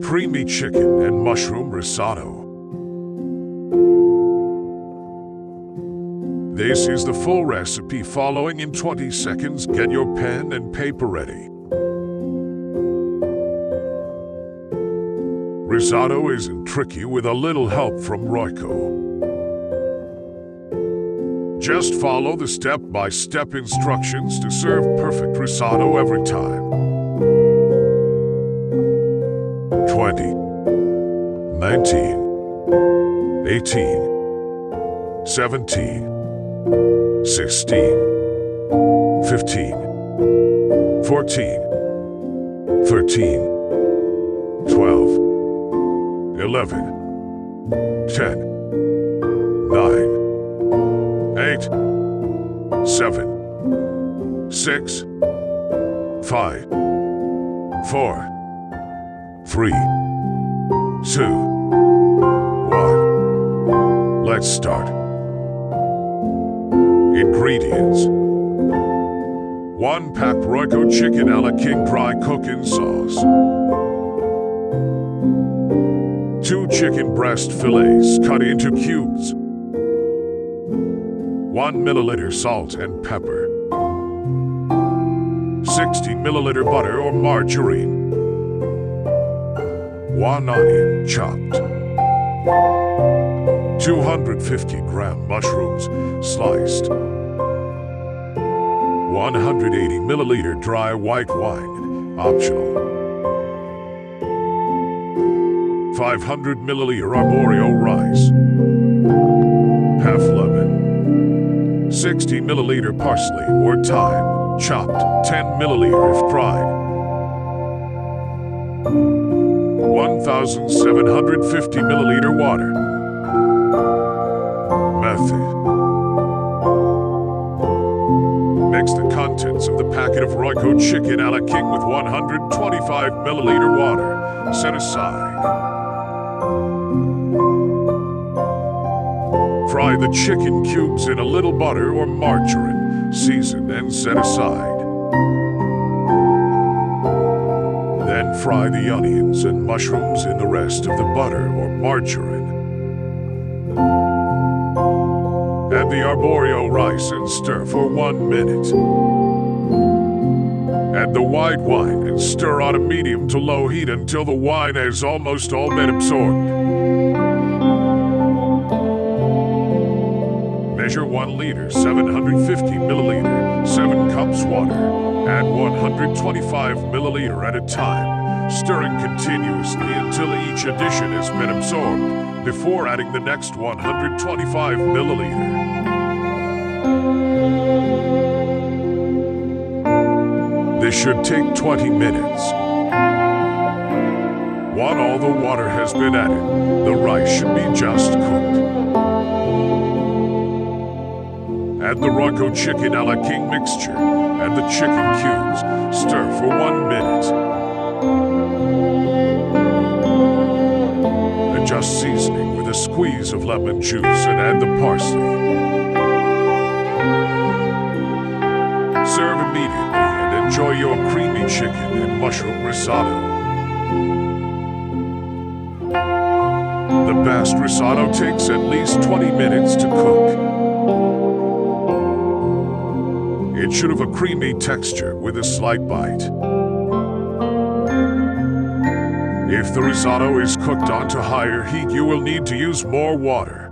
creamy chicken and mushroom risotto. This is the full recipe following in 20 seconds. Get your pen and paper ready. Risotto isn't tricky with a little help from Royco. Just follow the step-by-step instructions to serve perfect risotto every time. 20, 19, 18, 17, 16, 15, 14, 13, 12, 11, 10, 9, 8, 7, 6, 5, 4, 3, 2, 1. Let's start. Ingredients: 1 pack Royco chicken a la king dry cooking sauce, 2 chicken breast fillets cut into cubes, 1 milliliter salt and pepper, 60 milliliter butter or margarine, 1 onion chopped, 250 gram mushrooms sliced, 180 milliliter dry white wine, optional, 500 milliliter Arborio-rys, half lemon, 60 milliliter parsley or thyme, chopped, 10 milliliter if dried, 1,750 milliliter water. Method: mix the contents of the packet of Royco chicken a la king with 125 milliliter water. Set aside. Fry the chicken cubes in a little butter or margarine. Season and set aside. Then fry the onions and mushrooms in the rest of the butter or margarine. Add the Arborio-rys and stir for 1 minute. Add the white wine and stir on a medium to low heat until the wine has almost all been absorbed. Measure 1 liter, 750 milliliter, 7 cups water. Add 125 milliliter at a time, stirring continuously until each addition has been absorbed, before adding the next 125 milliliter. This should take 20 minutes. Once all the water has been added, the rice should be just cooked. Add the Royco chicken a la king mixture and the chicken cubes. Stir for 1 minute. Adjust seasoning with a squeeze of lemon juice and add the parsley. Serve immediately and enjoy your creamy chicken and mushroom risotto. The best risotto takes at least 20 minutes to cook. It should have a creamy texture with a slight bite. If the risotto is cooked onto higher heat, you will need to use more water.